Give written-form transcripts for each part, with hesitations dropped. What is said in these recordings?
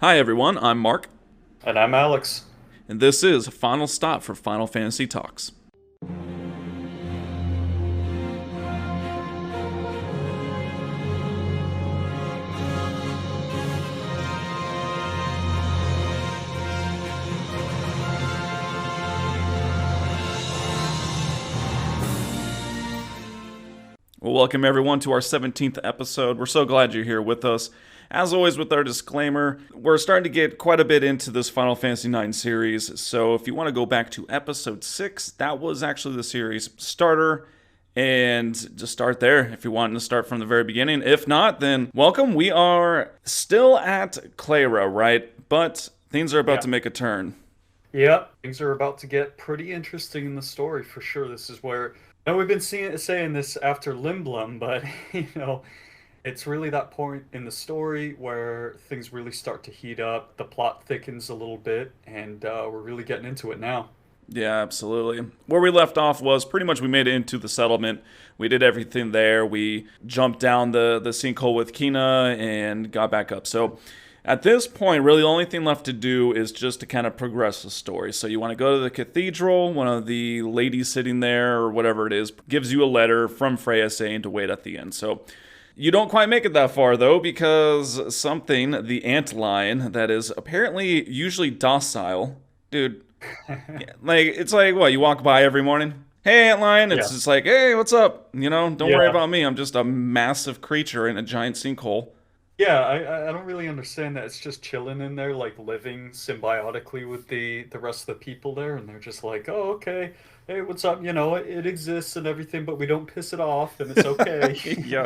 Hi everyone, I'm Mark, And I'm Alex. and this is Final Stop for Final Fantasy Talks. Well, welcome everyone to our 17th episode. We're so glad you're here with us. As always, with our disclaimer, we're starting to get quite a bit into this Final Fantasy IX series, so if you want to go back to episode 6, that was actually the series starter. And just start there if you're wanting to start from the very beginning. If not, then welcome. We are still at Cleyra, right? But things are about Yeah. to make a turn. Yeah, things are about to get pretty interesting in the story for sure. This is where now we've been saying this after Limblum, but you know, it's really that point in the story where things really start to heat up, the plot thickens a little bit, and we're really getting into it now. Yeah, absolutely. Where we left off was pretty much we made it into the settlement. We did everything there. We jumped down the sinkhole with Kina and got back up. So at this point, really the only thing left to do is just to kind of progress the story. So you want to go to the cathedral, one of the ladies sitting there or whatever it is, gives you a letter from Freya saying to wait at the end. So you don't quite make it that far though, because something, the ant lion, that is apparently usually docile, dude. Like it's like what you walk by every morning. Hey, antlion. It's Yeah. just like, hey, what's up? Don't worry Yeah. about me. I'm just a massive creature in a giant sinkhole. Yeah, I don't really understand that. It's just chilling in there, like living symbiotically with the rest of the people there, and they're just like, "Oh, okay. Hey, what's up? You know, it exists and everything, but we don't piss it off, and it's okay." Yeah,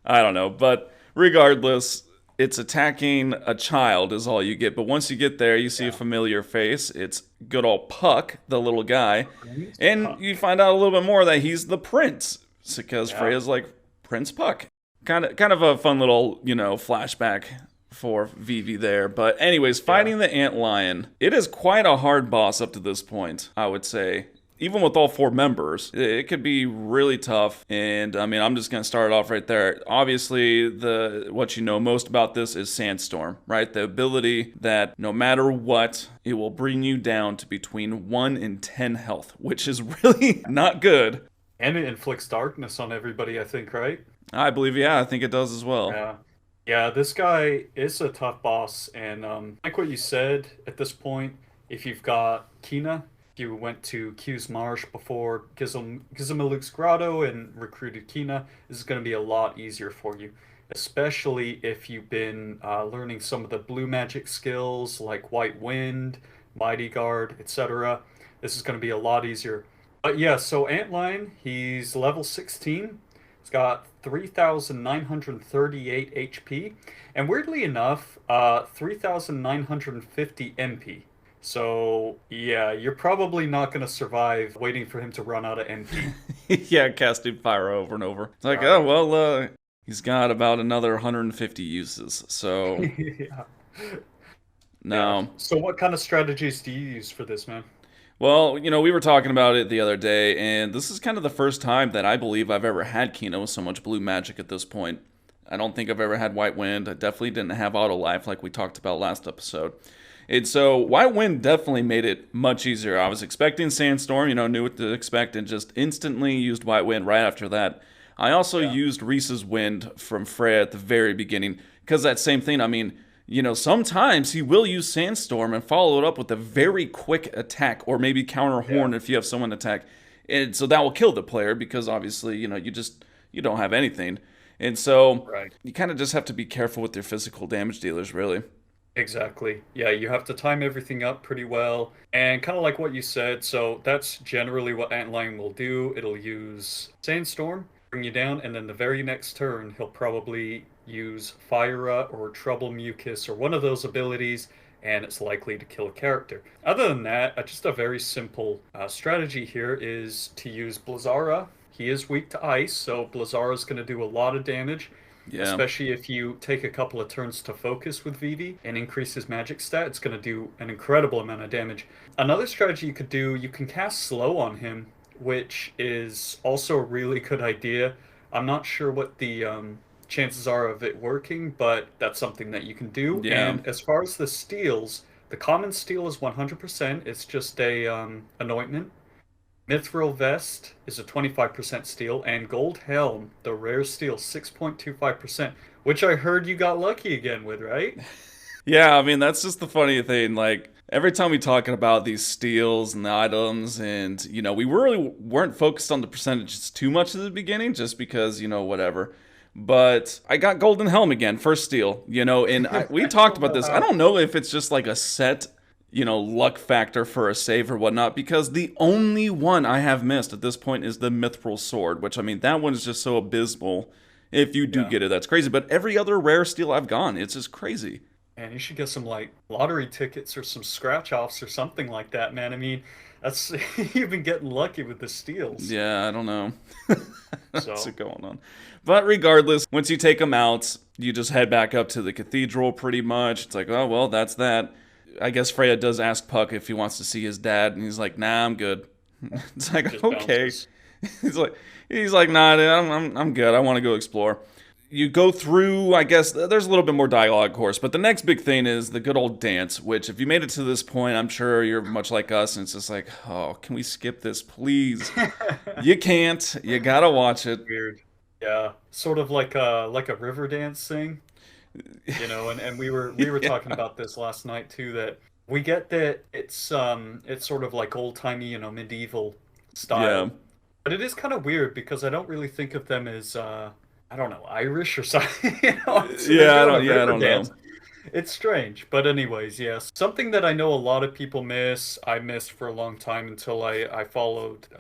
I don't know, but regardless, it's attacking a child is all you get. But once you get there, you see a Yeah. familiar face. It's good old Puck, the little guy, Prince and Puck. you find out a little bit more that he's the prince because Yeah. Freya's like Prince Puck. Kind of a fun little flashback for Vivi there. But anyways, Yeah. fighting the ant lion, it is quite a hard boss up to this point, I would say. Even with all four members, it could be really tough. And I mean, I'm just gonna start it off right there. Obviously, the what you know most about this is Sandstorm, right? The ability that no matter what, it will bring you down to between 1 and 10 health, which is really not good. And it inflicts darkness on everybody, I think, right? I believe, yeah, I think it does as well. Yeah. Yeah, this guy is a tough boss, and like what you said at this point, if you've got Kina, you went to Q's Marsh before Gizmaluke's Grotto and recruited Kina, this is going to be a lot easier for you, especially if you've been learning some of the blue magic skills like White Wind, Mighty Guard, etc. This is going to be a lot easier. But yeah, so Antlion, he's level 16. He's got 3,938 HP, and weirdly enough, 3,950 MP. So, yeah, you're probably not going to survive waiting for him to run out of MP. Yeah, casting fire over and over. It's like, oh Right. well, he's got about another 150 uses. So Yeah. Yeah. no. So, what kind of strategies do you use for this, man? Well, we were talking about it the other day, and this is kind of the first time that I believe I've ever had Kino with so much blue magic at this point. I don't think I've ever had White Wind. I definitely didn't have Auto Life like we talked about last episode. And so White Wind definitely made it much easier. I was expecting Sandstorm, knew what to expect, and just instantly used White Wind right after that. I also Yeah. used Reese's Wind from Freya at the very beginning, because that same thing, I mean, sometimes he will use Sandstorm and follow it up with a very quick attack, or maybe counter Yeah. Horn if you have someone attack. And so that will kill the player because obviously, you don't have anything. And so Right. you kind of just have to be careful with your physical damage dealers, really. Exactly. Yeah, you have to time everything up pretty well. And kind of like what you said, so that's generally what Antlion will do. It'll use Sandstorm, bring you down, and then the very next turn, he'll probably use Fire or Trouble Mucus or one of those abilities, and it's likely to kill a character. Other than that, just a very simple strategy here is to use Blizzara. He is weak to ice, so Blizzara is going to do a lot of damage, Yeah. especially if you take a couple of turns to focus with Vivi and increase his magic stat. It's going to do an incredible amount of damage. Another strategy you could do, you can cast slow on him, which is also a really good idea. I'm not sure what the chances are of it working, but that's something that you can do. Yeah. And as far as the steals, the common steal is 100%. It's just a anointment. Mithril Vest is a 25% steal, and Gold Helm, the rare steal, 6.25%, which I heard you got lucky again with, right? Yeah, I mean, that's just the funny thing. Like, every time we talking about these steals and the items, and, we really weren't focused on the percentages too much at the beginning, just because, whatever. But I got Golden Helm again, first steal, and we I talked don't about know this. I how. don't know if it's just like a set, luck factor for a save or whatnot, because the only one I have missed at this point is the Mithril Sword, which, I mean, that one is just so abysmal. If you do Yeah. get it, that's crazy. But every other rare steal I've gone, it's just crazy. And you should get some like lottery tickets or some scratch offs or something like that, man. I mean, that's you've been getting lucky with the steals. Yeah, I don't know. What's So, going on? But regardless, once you take them out, you just head back up to the cathedral pretty much. It's like, oh, well, that's that. I guess Freya does ask Puck if he wants to see his dad, and he's like, nah, I'm good. It's like, just okay. bounces. He's like, nah, I'm good. I want to go explore. You go through, I guess, there's a little bit more dialogue, of course, but the next big thing is the good old dance, which if you made it to this point, I'm sure you're much like us, and it's just like, oh, can we skip this, please? You can't. You gotta watch it. Weird. Yeah, sort of like a river dance thing, and we were talking Yeah. about this last night too, that we get that it's sort of like old-timey, medieval Yeah. style. But it is kind of weird because I don't really think of them as I don't know, Irish or something. So they're Yeah, doing a I river don't know. dance. It's strange, but anyways, yes. Something that I know a lot of people miss, I missed for a long time until I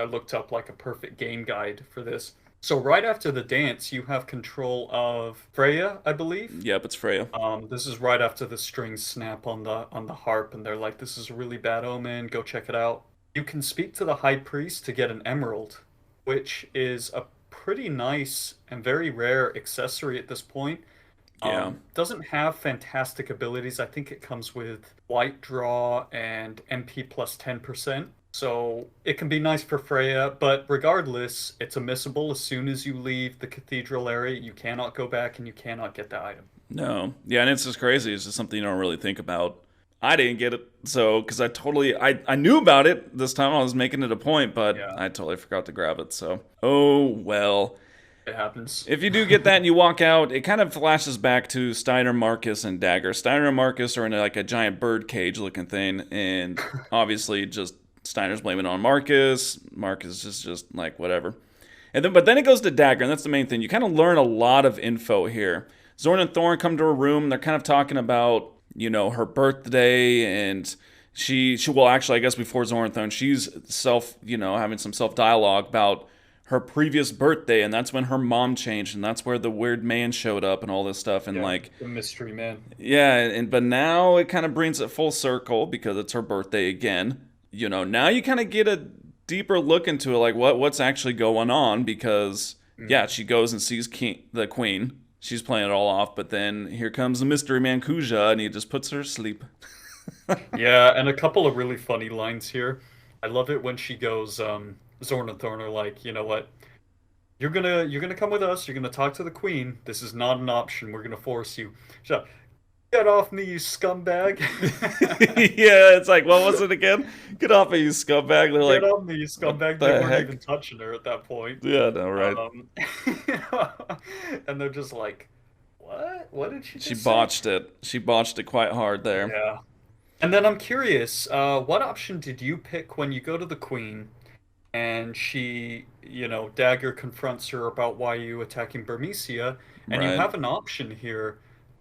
looked up like a perfect game guide for this. So right after the dance, you have control of Freya, I believe. Yep, it's Freya. This is right after the strings snap on the harp, and they're like, "This is a really bad omen. Go check it out." You can speak to the high priest to get an emerald, which is a pretty nice and very rare accessory at this point. Yeah. Doesn't have fantastic abilities. I think it comes with Light Draw and MP plus 10%. So it can be nice for Freya, but regardless, it's a missable as soon as you leave the cathedral area. You cannot go back and you cannot get the item. No. Yeah, and it's just crazy. It's just something you don't really think about. I didn't get it, so because I knew about it this time. I was making it a point, but Yeah, I totally forgot to grab it. So, oh well. it happens. If you do get that and you walk out, it kind of flashes back to Steiner, Marcus, and Dagger. Steiner and Marcus are in like a giant bird cage looking thing, and obviously just Steiner's blaming it on Marcus. Marcus is just like whatever. But then it goes to Dagger, and that's the main thing. You kind of learn a lot of info here. Zorn and Thorn come to her room. They're kind of talking about her birthday, and she well actually I guess before Zorn and Thorn she's having some self dialogue about her previous birthday, and that's when her mom changed, and that's where the weird man showed up and all this stuff, and Yeah, like the mystery man. yeah, and but now it kind of brings it full circle because it's her birthday again. Now you kind of get a deeper look into it, like what's actually going on, because Mm. yeah, she goes and sees the queen. She's playing it all off, but then here comes the mystery man Kuja, and he just puts her to sleep. Yeah, and a couple of really funny lines here. I love it when she goes, Zorn and Thorn are like, you know what? You're gonna come with us. You're gonna talk to the queen. This is not an option. We're gonna force you. So, get off me, you scumbag! Yeah, it's like, what was it again? Get off me, you scumbag. They're Get like, off me, you what scumbag! They the weren't even heck? touching her at that point. Yeah, no, right. Um, and they're just like, what? What did she She just say? botched it. She botched it quite hard there. Yeah. And then I'm curious, what option did you pick when you go to the queen and she, Dagger confronts her about why you attacking Bermesia, and you Right. have an option here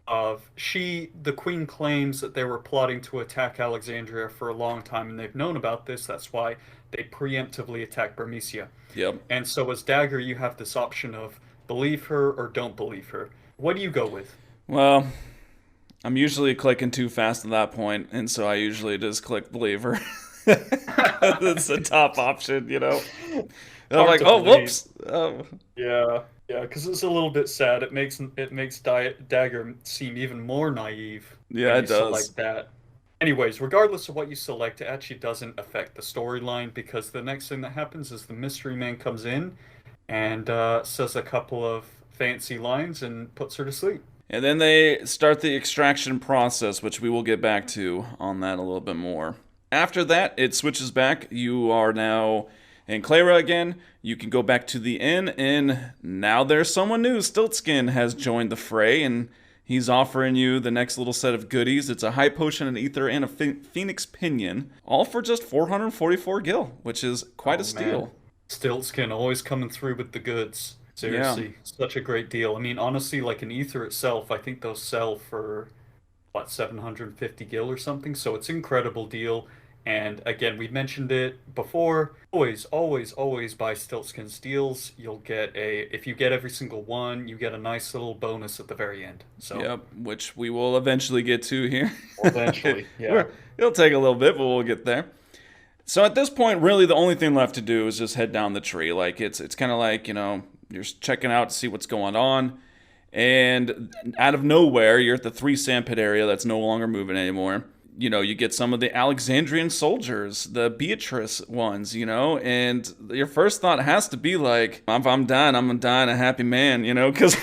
of the queen claims that they were plotting to attack Alexandria for a long time and they've known about this. That's why they preemptively attacked Bermesia. Yep. And so as Dagger, you have this option of believe her or don't believe her. What do you go with? Well, I'm usually clicking too fast at that point, and so I usually just click believer. That's the top option. And I'm Hard like, to oh, believe. whoops. Oh. Yeah, yeah, because it's a little bit sad. It makes Dagger seem even more naive Yeah, when it you does. select that. Anyways, regardless of what you select, it actually doesn't affect the storyline because the next thing that happens is the mystery man comes in and says a couple of fancy lines and puts her to sleep. And then they start the extraction process, which we will get back to on that a little bit more. After that, it switches back. You are now in Cleyra again. You can go back to the inn, and now there's someone new. Stiltskin has joined the fray, and he's offering you the next little set of goodies. It's a high potion, an ether, and a phoenix pinion, all for just 444 gil, which is quite a steal. Man. Stiltskin always coming through with the goods. Seriously, such a great deal. I mean, honestly, like an ether itself, I think those sell for, what, 750 gil or something? So it's an incredible deal. And again, we mentioned it before. Always, always, always buy Stiltskin steals. You'll get if you get every single one, you get a nice little bonus at the very end. So yep, which we will eventually get to here. Eventually, yeah. It'll take a little bit, but we'll get there. So at this point, really the only thing left to do is just head down the tree. Like it's kind of like, you're checking out to see what's going on. And out of nowhere, you're at the 3 sandpit area that's no longer moving anymore. You get some of the Alexandrian soldiers, the Beatrix ones, and your first thought has to be like, if I'm dying, I'm dying a happy man, because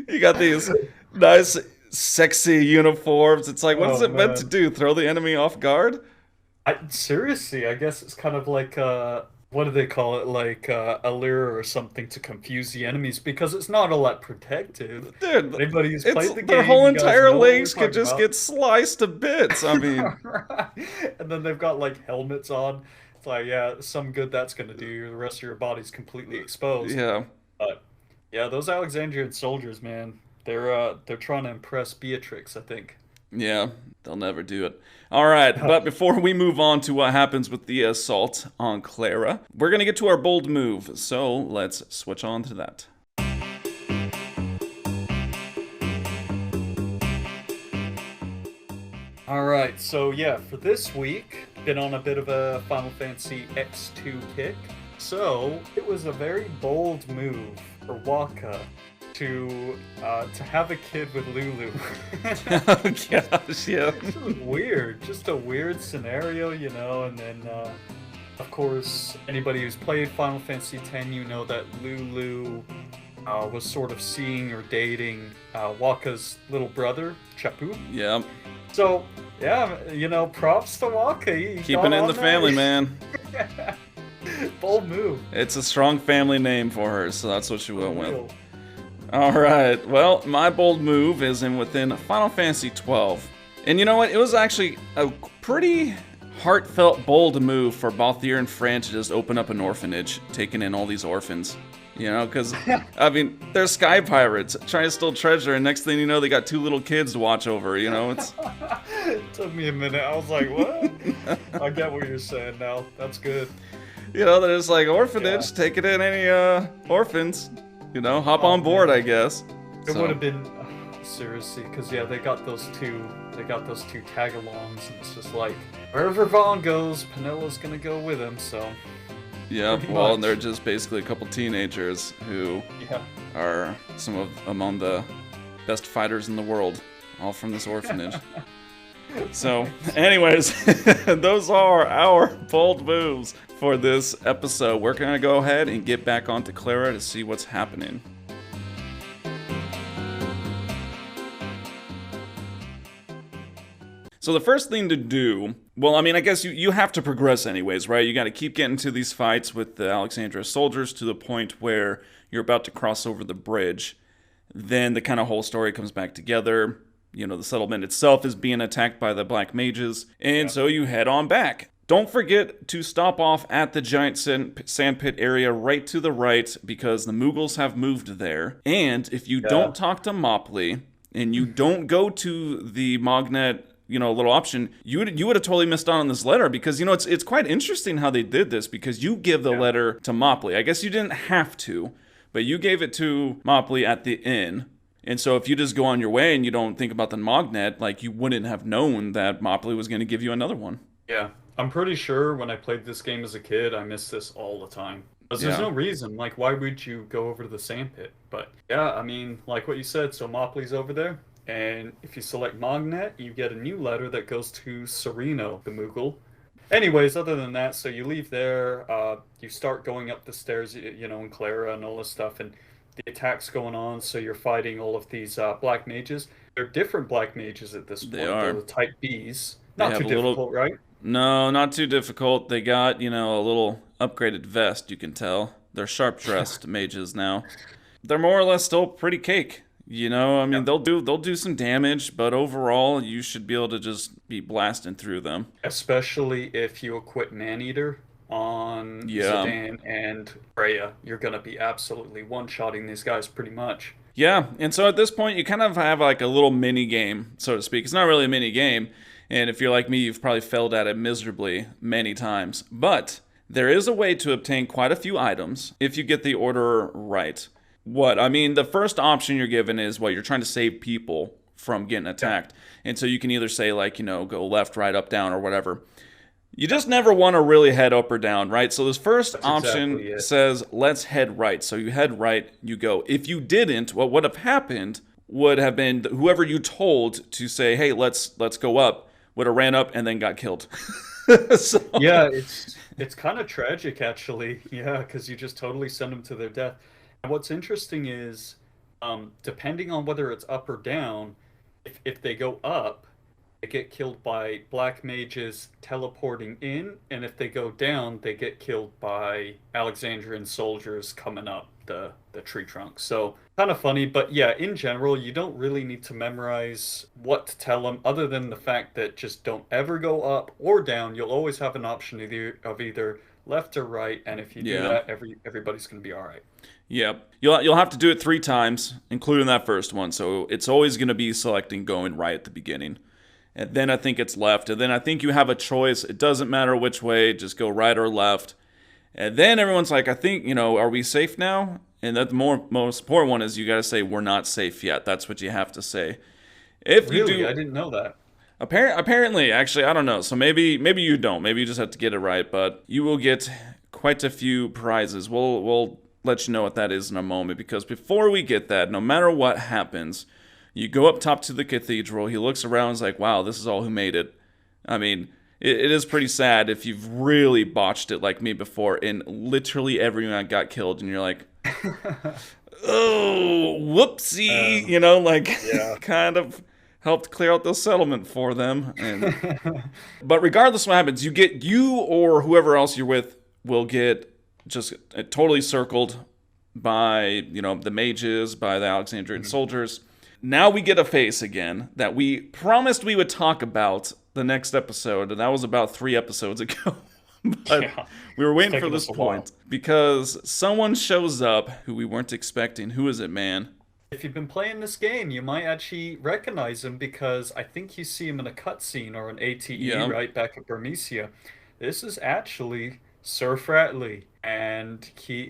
you got these nice, sexy uniforms. It's like, what is it meant to do? Throw the enemy off guard? Seriously, I guess it's kind of like what do they call it? Like a lure or something to confuse the enemies because it's not all that protective. Dude, anybody who's played the game, their whole entire legs could just get sliced to bits. I mean, right. And then they've got like helmets on. It's like, yeah, some good that's gonna do. The rest of your body's completely exposed. Yeah. But yeah, those Alexandrian soldiers, man, they're trying to impress Beatrix, I think. Yeah, they'll never do it. All right, but before we move on to what happens with the assault on Cleyra, we're going to get to our bold move, so let's switch on to that. All right, so yeah, for this week, been on a bit of a Final Fantasy X2 kick, so it was a very bold move for Waka to have a kid with Lulu. Oh gosh, yeah. This was weird, just a weird scenario, and then of course anybody who's played Final Fantasy X, that Lulu was sort of seeing or dating Waka's little brother, Chapu. Yeah. So yeah, props to Waka. Keeping it in the family, man. Bold move. It's a strong family name for her, so that's what she went with. Alright, well, my bold move is within Final Fantasy XII. And you know what? It was actually a pretty heartfelt, bold move for Balthier and Fran to just open up an orphanage, taking in all these orphans. Because, I mean, they're sky pirates trying to steal treasure, and next thing you know, they got 2 little kids to watch over, it's... It took me a minute. I was like, what? I get what you're saying now. That's good. They're just like, orphanage, taking in any orphans. Hop on board, I guess. It would have been seriously, because they got those two tag-alongs, and it's just like wherever Vaughn goes, Penelo's gonna go with him. So yeah, well, and they're just basically a couple teenagers who are among the best fighters in the world, all from this orphanage. So, anyways, those are our bold moves for this episode. We're going to go ahead and get back onto Cleyra to see what's happening. So the first thing to do, well, I mean, I guess you have to progress anyways, right? You got to keep getting to these fights with the Alexandria soldiers to the point where you're about to cross over the bridge. Then the kind of whole story comes back together. The settlement itself is being attacked by the black mages, and so you head on back. Don't forget to stop off at the giant sandpit area right to the right, because the Mughals have moved there. And if you don't talk to Mopley, and you don't go to the Mognet, little option, you would have totally missed out on this letter, because, it's quite interesting how they did this, because you give the letter to Mopley. I guess you didn't have to, but you gave it to Mopley at the inn. And so if you just go on your way and you don't think about the Mognet, you wouldn't have known that Mopley was going to give you another one. Yeah, I'm pretty sure when I played this game as a kid, I missed this all the time. Because there's no reason. Why would you go over to the sandpit? But yeah, I mean, like what you said, so Mopley's over there. And if you select Mognet, you get a new letter that goes to Sereno, the Moogle. Anyways, other than that, so you leave there, you start going up the stairs, in Cleyra and all this stuff, and the attacks going on. So you're fighting all of these black mages. They're different black mages at this They point. They're are. the type Bs. They Not have too a little. difficult, right? No, not too difficult. They got, a little upgraded vest, you can tell. They're sharp dressed mages now. They're more or less still pretty cake. I Yeah. mean, they'll do some damage, but overall, you should be able to just be blasting through them. Especially if you equip Maneater on Yeah. Zidane and Freya, you're gonna be absolutely one-shotting these guys pretty much. Yeah, and so at this point, you kind of have like a little mini game, so to speak. It's not really a mini game, and if you're like me, you've probably failed at it miserably many times. But there is a way to obtain quite a few items if you get the order right. What? I mean, the first option you're given is what you're trying to save people from getting Yeah, attacked. And so you can either say, like, go left, right, up, down, or whatever. You just never want to really head up or down, right? So this first that's option exactly it. says, let's head right. So you head right, you go. If you didn't, what would have happened would have been whoever you told to say, hey, let's go up, would have ran up and then got killed. so, Yeah, it's kind of tragic actually. Yeah, because you just totally send them to their death. And what's interesting is, depending on whether it's up or down, if they go up, they get killed by black mages teleporting in, and if they go down, they get killed by Alexandrian soldiers coming up the tree trunk. So kind of funny, but yeah, in general, you don't really need to memorize what to tell them, other than the fact that just don't ever go up or down. You'll always have an option of either left or right, and if you do yeah. that, everybody's gonna be all right. Yep. You'll have to do it 3 times, including that first one. So it's always going to be selecting going right at the beginning. And then I think it's left. And then I think you have a choice. It doesn't matter which way, just go right or left. And then everyone's like, I think, are we safe now? And that the most important one is you got to say we're not safe yet. That's what you have to say. If you Really, I do, didn't know that. apparently, actually, I don't know. So maybe you don't. Maybe you just have to get it right. But you will get quite a few prizes. We'll let you know what that is in a moment. Because before we get that, no matter what happens, you go up top to the cathedral. He looks around and is like, wow, this is all who made it. I mean, it is pretty sad if you've really botched it like me before and literally everyone got killed and you're like, oh, whoopsie, like Yeah. kind of helped clear out the settlement for them. But regardless of what happens, you or whoever else you're with will get just totally circled by, the mages, by the Alexandrian soldiers. Now we get a face again that we promised we would talk about the next episode, and that was about 3 episodes ago. But Yeah, we were it's waiting for taken this us a while. point because someone shows up who we weren't expecting. Who is it, man? If you've been playing this game, you might actually recognize him because I think you see him in a cutscene or an ATE Yeah. right back at Bermesia. This is actually Sir Fratley, and he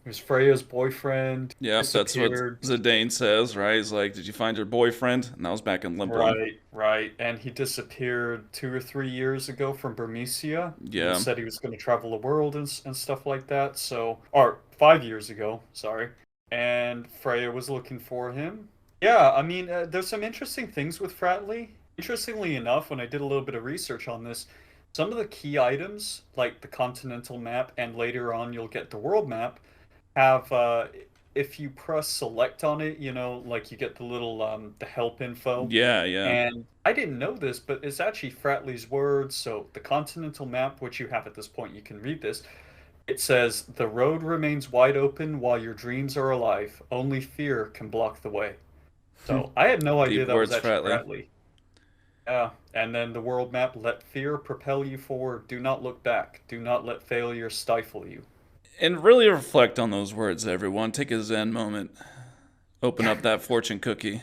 was Freya's boyfriend, Yeah, that's what disappeared. Zidane says, right? He's like, did you find your boyfriend? And that was back in Limbo. Right, right. And he disappeared 2 or 3 years ago from Bermesia and Yeah. said he was going to travel the world and stuff like that. So, or 5 years ago, sorry. And Freya was looking for him. Yeah, I mean, there's some interesting things with Fratley. Interestingly enough, when I did a little bit of research on this, some of the key items, like the continental map, and later on you'll get the world map, have if you press select on it, like you get the little the help info. Yeah, yeah. And I didn't know this, but it's actually Fratley's words. So the continental map, which you have at this point, you can read this. It says, "The road remains wide open while your dreams are alive. Only fear can block the way." So I had no idea Deep that was words, actually Fratley. Fratley. Yeah. And then the world map, "Let fear propel you forward. Do not look back. Do not let failure stifle you." And really reflect on those words, everyone. Take a Zen moment. Open up that fortune cookie.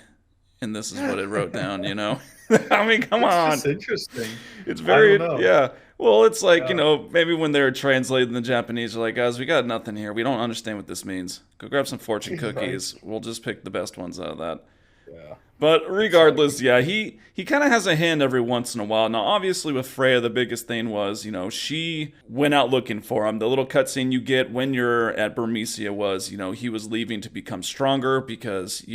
And this is what it wrote down. I mean, come It's on. just interesting. It's I don't very, know. yeah. Well, it's like, Yeah. maybe when they're translating the Japanese, they're like, guys, we got nothing here. We don't understand what this means. Go grab some fortune Right. cookies. We'll just pick the best ones out of that. Yeah. But regardless, Exactly. yeah, he kind of has a hand every once in a while. Now, obviously, with Freya, the biggest thing was, she went out looking for him. The little cutscene you get when you're at Bermesia was, he was leaving to become stronger because,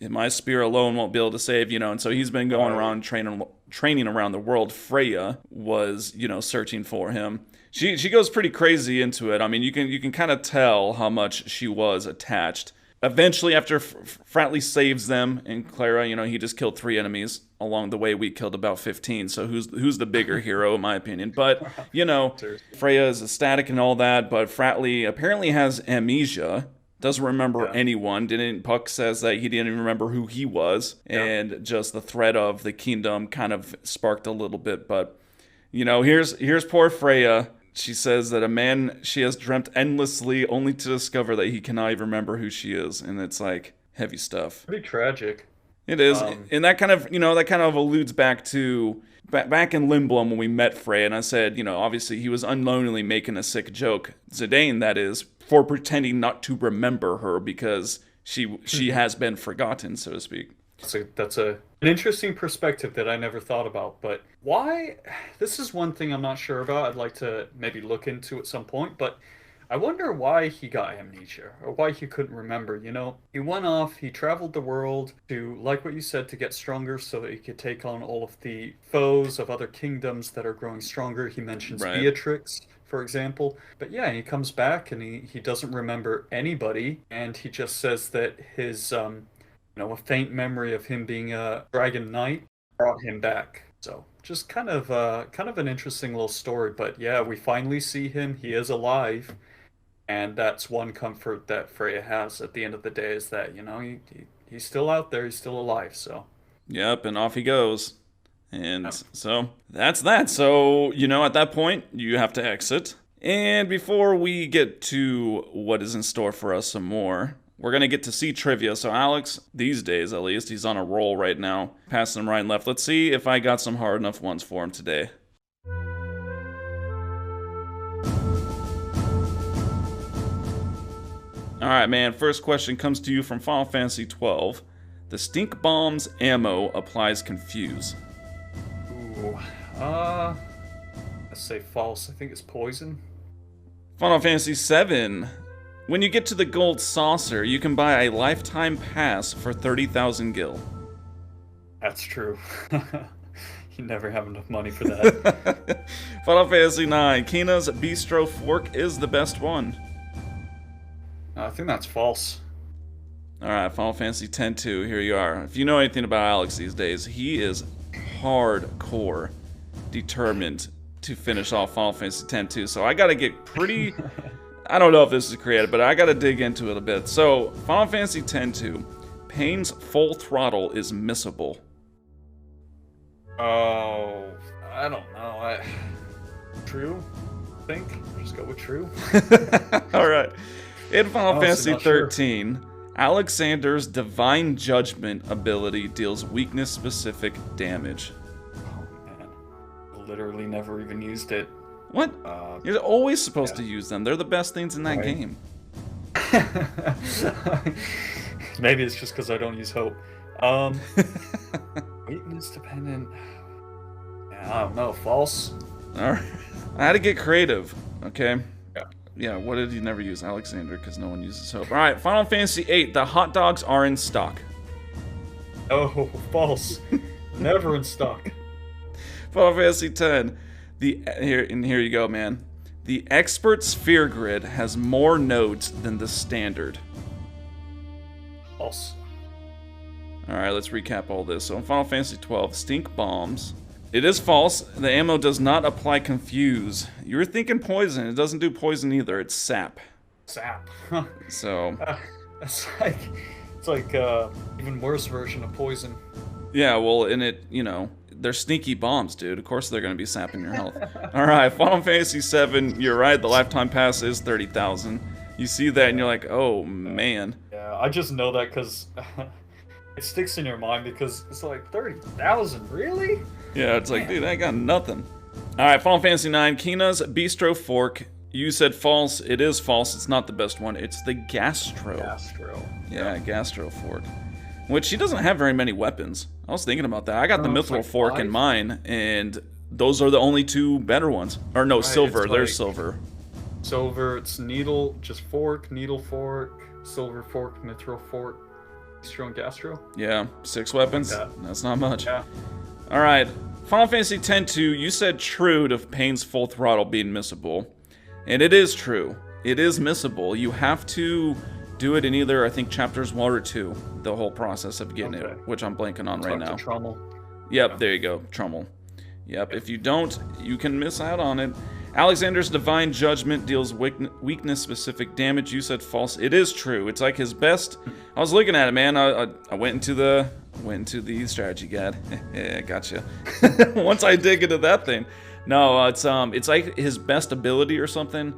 my spear alone won't be able to save, and so he's been going Right. around training around the world. Freya was, searching for him. She goes pretty crazy into it. I mean, you can kind of tell how much she was attached. Eventually, after Fratley saves them and Cleyra, he just killed 3 enemies along the way. We killed about 15. So who's the bigger hero, in my opinion? But Freya is ecstatic and all that. But Fratley apparently has amnesia. Doesn't remember anyone. Puck says that he didn't even remember who he was, and just the threat of the kingdom kind of sparked a little bit. But here's poor Freya. She says that a man she has dreamt endlessly, only to discover that he cannot even remember who she is, and it's like heavy stuff. Pretty tragic. It is, and that kind of alludes back to back in Lindblom when we met Freya, and I said, obviously he was unknowingly making a sick joke, Zidane that is, for pretending not to remember her because she has been forgotten, so to speak. So that's an interesting perspective that I never thought about. But why? This is one thing I'm not sure about. I'd like to maybe look into at some point. But I wonder why he got amnesia or why he couldn't remember. He went off, he traveled the world to, like what you said, to get stronger so that he could take on all of the foes of other kingdoms that are growing stronger. He mentions Beatrix, for example. But yeah, he comes back and he doesn't remember anybody. And he just says that his... a faint memory of him being a dragon knight brought him back. So just kind of an interesting little story. But yeah, we finally see him. He is alive, and that's one comfort that Freya has at the end of the day is that he's still out there. He's still alive. So yep, and off he goes. And so that's that. So at that point you have to exit. And before we get to what is in store for us some more, we're going to get to see trivia. So Alex, these days at least, he's on a roll right now. Passing them right and left. Let's see if I got some hard enough ones for him today. Alright, man. First question comes to you from Final Fantasy XII. The stink bomb's ammo applies confuse. Ooh. Let's say false. I think it's poison. Final Fantasy VII. When you get to the gold saucer, you can buy a lifetime pass for 30,000 gil. That's true. You never have enough money for that. Final Fantasy IX. Kina's Bistro Fork is the best one. I think that's false. Alright, Final Fantasy X-2. Here you are. If you know anything about Alex these days, he is hardcore determined to finish off Final Fantasy X-2. So I gotta get pretty... I don't know if this is creative, but I gotta dig into it a bit. So, Final Fantasy X-2. Pain's full throttle is missable. Oh, I don't know. True? I think. Just go with true. Alright. In Final Fantasy XIII, Alexander's Divine Judgment ability deals weakness-specific damage. Oh, man. Literally never even used it. What? You're always supposed to use them. They're the best things in that game. Maybe it's just because I don't use hope. Weakness dependent. Yeah, I don't know. False. Alright. I had to get creative. Okay. Yeah, what did you never use? Alexander, because no one uses hope. Alright, Final Fantasy VIII. The hot dogs are in stock. Oh, false. Never in stock. Final Fantasy X. Here you go, man. The expert sphere grid has more nodes than the standard. False. Alright, let's recap all this. So in Final Fantasy XII, stink bombs. It is false. The ammo does not apply confuse. You were thinking poison. It doesn't do poison either. It's sap. Sap. So. It's like even worse version of poison. Yeah, well, in it, they're sneaky bombs, dude. Of course they're going to be sapping your health. Alright, Final Fantasy VII, you're right, the lifetime pass is 30,000. You see that and you're like, oh, man. Yeah, I just know that because it sticks in your mind because it's like 30,000, really? Yeah, it's like, dude, I got nothing. Alright, Final Fantasy IX, Kina's Bistro Fork. You said false. It is false. It's not the best one. It's the Gastro. Gastro. Yeah, Gastro Fork. Which she doesn't have very many weapons. I was thinking about that. I got the Mithril Fork in mine, and those are the only two better ones. Or no, silver. There's silver. Silver, it's needle, just fork, needle fork, silver fork, mithril fork, Bistro and Gastro. Yeah, 6 weapons. Like That's not much. Yeah. Alright, Final Fantasy X-2, you said true to Pain's full throttle being missable. And it is true. It is missable. You have to do it in either, I think, chapters 1 or 2, the whole process of getting it, which I'm blanking on right now. Trommel. Yep, there you go, Trommel. Yep, if you don't, you can miss out on it. Alexander's Divine Judgment deals weakness-specific damage. You said false. It is true. It's like his best. I was looking at it, man. I went into the strategy guide. Yeah, gotcha. Once I dig into that thing, no, it's like his best ability or something,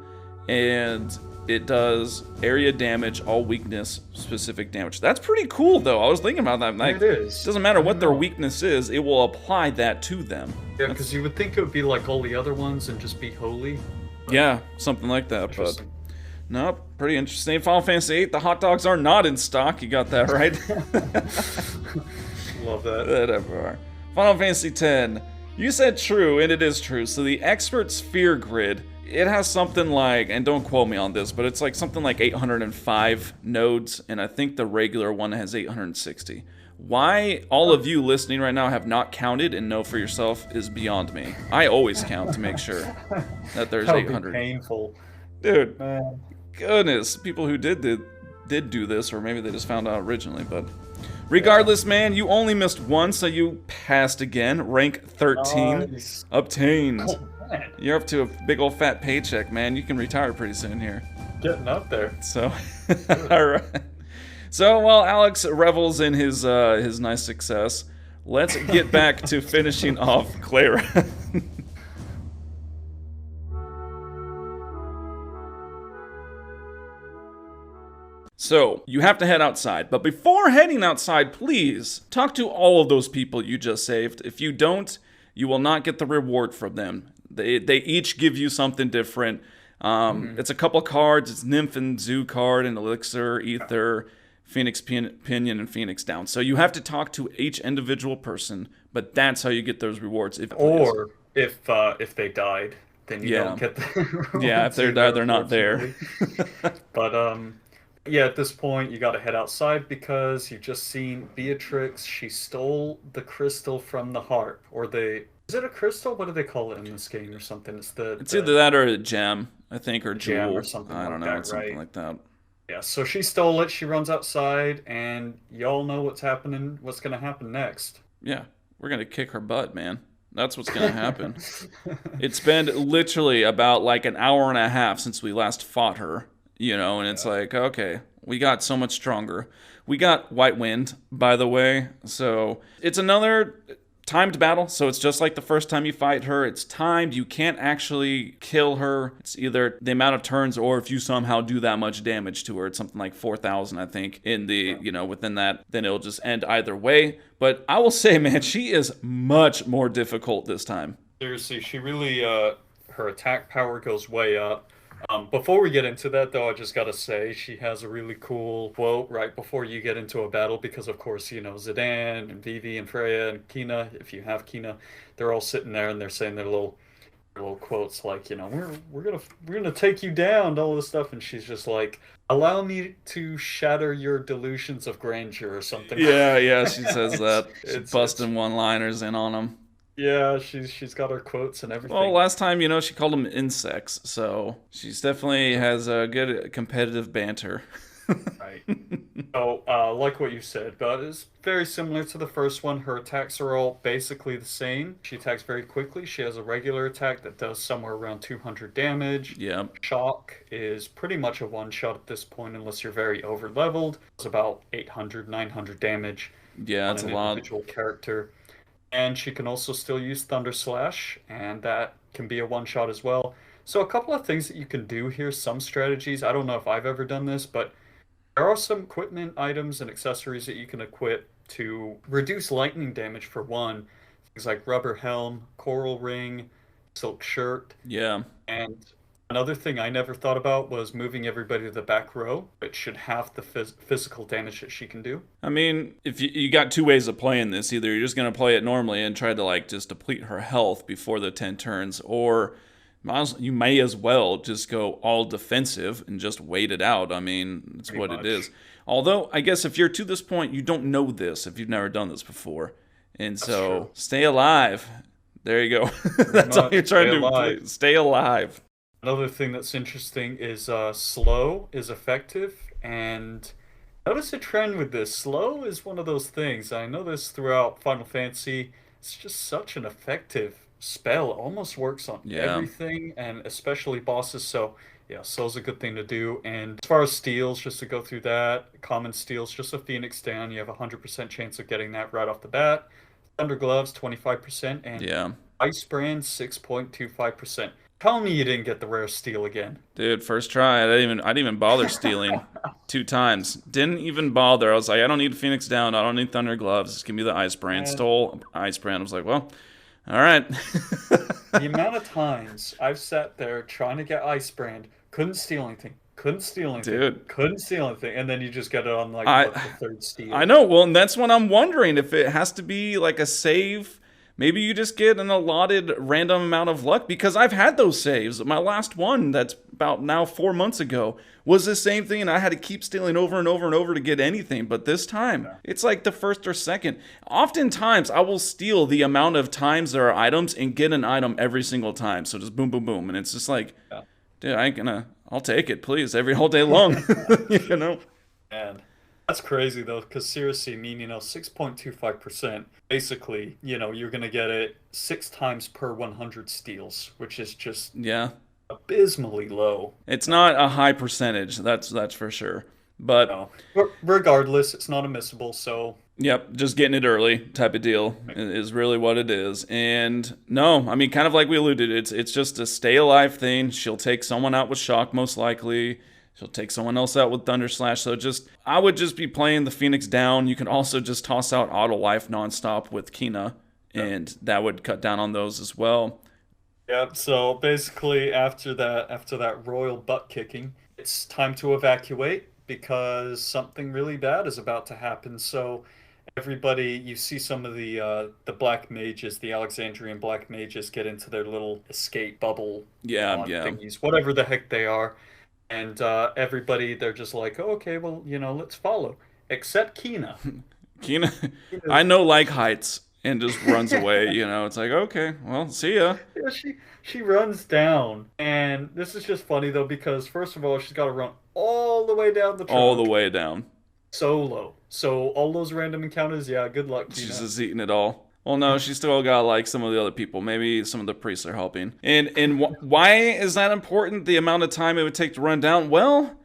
and it does area damage, all weakness-specific damage. That's pretty cool, though. I was thinking about that. Like, it is. It doesn't matter what their weakness is; it will apply that to them. Yeah, because you would think it would be like all the other ones and just be holy. Yeah, something like that, but nope, pretty interesting. Final Fantasy VIII, the hot dogs are not in stock. You got that right. Love that. Whatever. Final Fantasy X, you said true, and it is true. So the expert sphere grid, it has something like, and don't quote me on this, but it's like something like 805 nodes, and I think the regular one has 860. Why all of you listening right now have not counted and know for yourself is beyond me. I always count to make sure that there's That would 800. be painful. Dude, Man. goodness, people who did do this, or maybe they just found out originally, but regardless, man, you only missed one, so you passed again. Rank 13 Nice. obtained. Oh, man. You're up to a big old fat paycheck, man. You can retire pretty soon here. Getting up there. So, all right. So while Alex revels in his nice success, let's get back to finishing off Cleyra. So, you have to head outside, but before heading outside, please talk to all of those people you just saved. If you don't, you will not get the reward from them. They each give you something different. It's a couple cards. It's Nymph and Zoo card, and Elixir, Ether, Phoenix Pinion, and Phoenix Down. So you have to talk to each individual person, but that's how you get those rewards. If they died, then you don't get the rewards. Yeah, if they died, they're not there. But yeah, at this point you got to head outside because you've just seen Beatrix. She stole the crystal from the harp, or is it a crystal? What do they call it in this game or something? It's either that or a gem, I think, or gem jewel. or something. I don't know, that, something right? like that. Yeah, so she stole it. She runs outside, and y'all know what's happening. What's gonna happen next? Yeah, we're gonna kick her butt, man. That's what's gonna happen. It's been literally about like an hour and a half since we last fought her, and it's like, okay, we got so much stronger. We got White Wind, by the way, so it's another timed battle, so it's just like the first time you fight her. It's timed. You can't actually kill her. It's either the amount of turns, or if you somehow do that much damage to her, it's something like 4,000, I think, in the, within that, then it'll just end either way. But I will say, man, she is much more difficult this time. Seriously, she really, her attack power goes way up. Before we get into that, though, I just gotta say she has a really cool quote right before you get into a battle, because of course, Zidane and Vivi and Freya and Kina, if you have Kina, they're all sitting there and they're saying their little quotes like, we're gonna take you down, and all this stuff, and she's just like, allow me to shatter your delusions of grandeur or something. Yeah, she says that. She's busting one-liners in on them. Yeah, she's got her quotes and everything. Well, last time, she called them insects, so she's definitely has a good competitive banter. Right. So, like what you said, but it's very similar to the first one. Her attacks are all basically the same. She attacks very quickly. She has a regular attack that does somewhere around 200 damage. Yeah. Shock is pretty much a one-shot at this point, unless you're very over-leveled. It's about 800, 900 damage. Yeah, that's a lot. Individual character. And she can also still use Thunder Slash, and that can be a one-shot as well. So a couple of things that you can do here, some strategies. I don't know if I've ever done this, but there are some equipment items and accessories that you can equip to reduce lightning damage for one. Things like Rubber Helm, Coral Ring, Silk Shirt. Yeah. And another thing I never thought about was moving everybody to the back row, which should have the physical damage that she can do. I mean, if you got two ways of playing this. Either you're just going to play it normally and try to just deplete her health before the 10 turns, or you may as well just go all defensive and just wait it out. I mean, it's what it is. Although, I guess if you're to this point, you don't know this if you've never done this before. And so, stay alive. There you go. Pretty That's all much. you're trying Stay to do. alive. Stay alive. Another thing that's interesting is slow is effective, and notice a trend with this. Slow is one of those things. I know this throughout Final Fantasy. It's just such an effective spell. It almost works on Yeah. everything, and especially bosses. So yeah, slow's a good thing to do. And as far as steals, just to go through that, common steals, just a Phoenix down. You have a 100% chance of getting that right off the bat. Thunder Gloves, 25%, and Yeah. Ice Brand, 6.25%. Tell me you didn't get the rare steal again. Dude, first try. I didn't even bother stealing 2 times. Didn't even bother. I was like, I don't need Phoenix Down. I don't need Thunder Gloves. Just give me the Ice Brand. And Stole Ice Brand. I was like, well, all right. the amount of times I've sat there trying to get Ice Brand, couldn't steal anything, couldn't steal anything, Dude, couldn't steal anything, and then you just get it on like what, the I third I steal. know. Well, and that's what I'm wondering if it has to be like a save. Maybe you just get an allotted random amount of luck because I've had those saves. My last one, that's about now 4 months ago, was the same thing, and I had to keep stealing over and over and over to get anything. But this time, Yeah. it's like the first or second. Oftentimes, I will steal the amount of times there are items and get an item every single time. So just boom, boom, boom, and it's just like, Yeah. dude, I ain't gonna. I'll take it, please, every whole day long. you know. And that's crazy though, because seriously, I mean, 6.25%, basically, you're gonna get it 6 times per 100 steals, which is just Yeah. abysmally low. It's not a high percentage, that's for sure. But No. But regardless, it's not admissible, so yep, just getting it early type of deal is really what it is. And no, I mean, kind of like we alluded, it's just a stay alive thing. She'll take someone out with shock most likely. She'll take someone else out with Thunder Slash. So I would just be playing the Phoenix down. You can also just toss out Auto Life nonstop with Kina, and that would cut down on those as well. Yep, so basically after that royal butt kicking, it's time to evacuate because something really bad is about to happen. So everybody, you see some of the black mages, the Alexandrian black mages get into their little escape bubble Yeah, pod yeah. thingies, whatever the heck they are. And everybody, they're just like, oh, okay, well, let's follow. Except Kina. Kina, I Kina's know like heights and just runs away. It's like, okay, well, see ya. Yeah, she runs down, and this is just funny though because first of all, she's got to run all the way down the All the trunk way down. solo. So all those random encounters, yeah, good luck, She's Tina. just eating it all. Well, no, she's still got like some of the other people. Maybe some of the priests are helping. And why is that important? The amount of time it would take to run down? Well,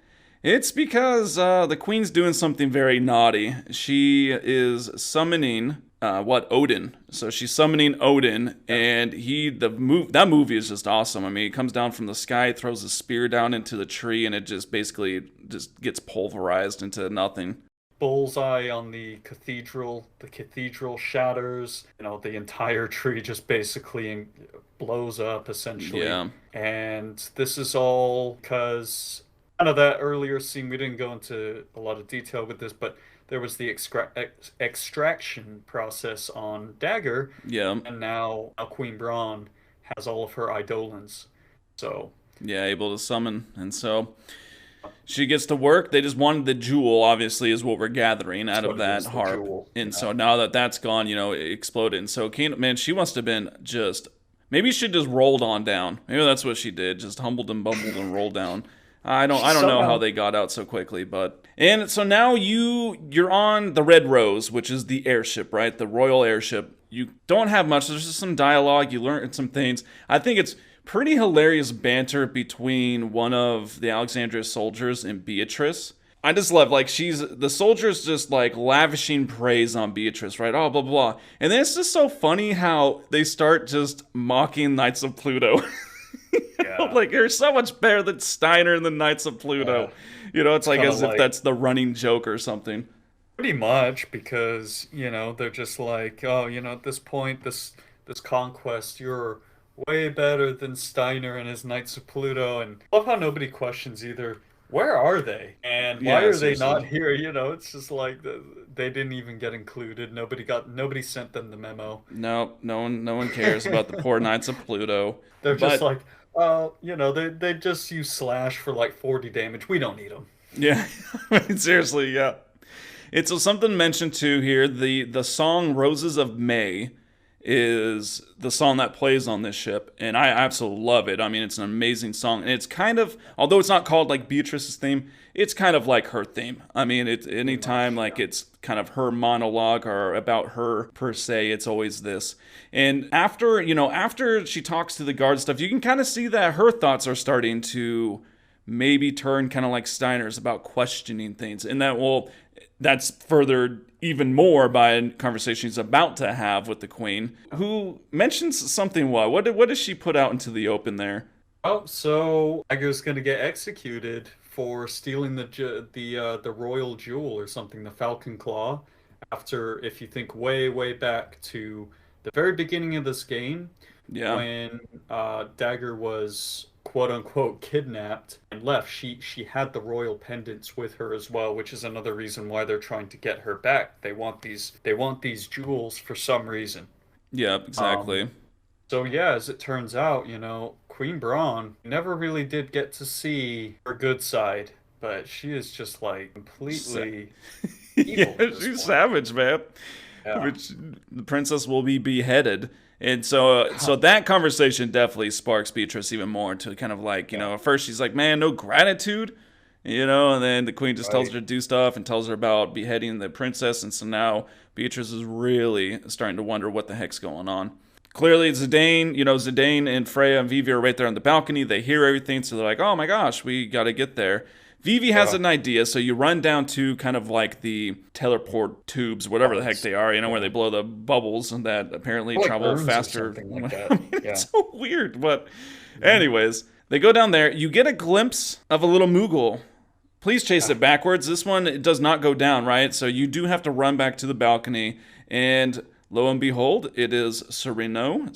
it's because the queen's doing something very naughty. She is summoning Odin. So she's summoning Odin, and that movie is just awesome. I mean, he comes down from the sky, throws a spear down into the tree, and it just basically just gets pulverized into nothing. Bullseye on the cathedral. The cathedral shatters. The entire tree just basically blows up essentially. Yeah. And this is all because kind of that earlier scene. We didn't go into a lot of detail with this, but there was the extraction process on Dagger, Yeah. and now Queen Braun has all of her Eidolons. So Yeah, able to summon. And so she gets to work. They just wanted the jewel, obviously, is what we're gathering out that's of what it that is, the harp. jewel. And Yeah. so now that that's gone, it exploded. And so, man, she must have been just. Maybe she just rolled on down. Maybe that's what she did. Just humbled and bumbled and rolled down. I don't know how Somehow they got out so quickly, but and so now you're on the Red Rose, which is the airship, right? The royal airship. You don't have much. There's just some dialogue. You learn some things. I think it's pretty hilarious banter between one of the Alexandria soldiers and Beatrix. I just love like the soldiers just like lavishing praise on Beatrix, right? Oh, blah blah. And then it's just so funny how they start just mocking Knights of Pluto. Yeah. Like you're so much better than Steiner and the Knights of Pluto. It's like Kind as of if like that's the running joke or something. pretty much because they're just like, oh, at this point, this conquest, you're way better than Steiner and his Knights of Pluto, and I love how nobody questions either. Where are they? And why Yeah, are they not seriously. here? It's just like they didn't even get included. Nobody sent them the memo. No, no one cares about the poor Knights of Pluto. They're just But like, they just use slash for like 40 damage. We don't need them. yeah, I mean, seriously, yeah. It's something mentioned too here. The song "Roses of May" is the song that plays on this ship, and I absolutely love it. I mean, it's an amazing song, and it's kind of, although it's not called like Beatrice's theme, it's kind of like her theme. I mean, it's anytime like it's kind of her monologue or about her per se, it's always this. And after, after she talks to the guard stuff, you can kind of see that her thoughts are starting to maybe turn kind of like Steiner's about questioning things, and that's furthered even more by a conversation he's about to have with the Queen, who mentions something. What does she put out into the open there? Oh, so Dagger's gonna get executed for stealing the royal jewel or something, the Falcon Claw. After, if you think way back to the very beginning of this game, Yeah. when Dagger was quote unquote kidnapped and left, she had the royal pendants with her as well, which is another reason why they're trying to get her back. They want these jewels for some reason. Yeah, exactly. So yeah, as it turns out, Queen Braun never really did get to see her good side, but she is just like completely evil. Yeah, she's savage, man. Yeah. Which the princess will be beheaded. And so that conversation definitely sparks Beatrice even more to kind of like, at first she's like, man, no gratitude, and then the queen just tells her to do stuff and tells her about beheading the princess. And so now Beatrice is really starting to wonder what the heck's going on. Clearly, Zidane and Freya and Vivi are right there on the balcony. They hear everything, so they're like, oh my gosh, we got to get there. Vivi has an idea, so you run down to kind of like the teleport tubes, whatever the heck they are, where they blow the bubbles and that apparently travel faster. Like that. I mean, it's so weird, but anyways, they go down there. You get a glimpse of a little Moogle. Please chase it backwards. This one, it does not go down, right? So you do have to run back to the balcony, and lo and behold, it is Sereno,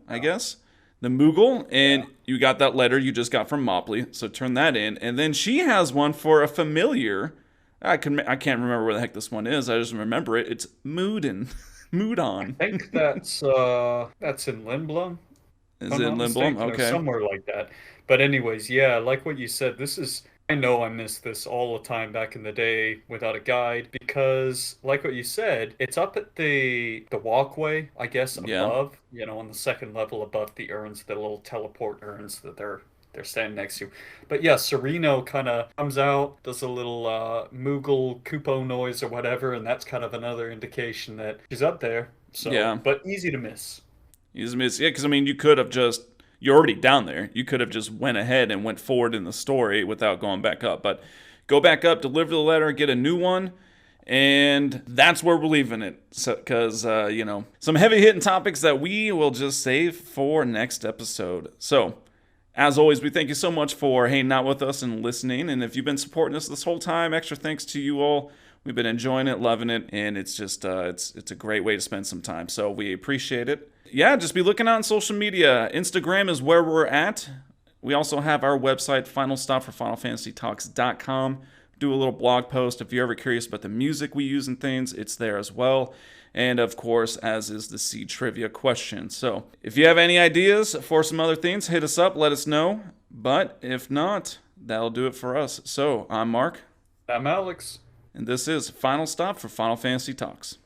I guess, the Moogle, and you got that letter you just got from Mopley, so turn that in. And then she has one for a familiar. I can't remember where the heck this one is. I just remember it. It's Moodon. I think that's in Lindblom. Is it in Lindblom? Okay. Or somewhere like that. But anyways, yeah, like what you said, I know I missed this all the time back in the day without a guide, because like what you said, it's up at the walkway, I guess, above, on the second level above the urns, the little teleport urns that they're standing next to. But yeah, Sereno kind of comes out, does a little Moogle Kupo noise or whatever, and that's kind of another indication that she's up there. So, but easy to miss. Easy to miss, yeah, because you could have you're already down there. You could have just went ahead and went forward in the story without going back up. But go back up, deliver the letter, get a new one, and that's where we're leaving it. Because, some heavy-hitting topics that we will just save for next episode. So, as always, we thank you so much for hanging out with us and listening. And if you've been supporting us this whole time, extra thanks to you all. We've been enjoying it, loving it, and it's just it's a great way to spend some time. So we appreciate it. Yeah, just be looking out on social media. Instagram is where we're at. We also have our website, finalstopforfinalfantasytalks.com. Do a little blog post. If you're ever curious about the music we use and things, it's there as well. And of course, as is the seed trivia question. So if you have any ideas for some other things, hit us up, let us know. But if not, that'll do it for us. So I'm Mark. I'm Alex. And this is Final Stop for Final Fantasy Talks.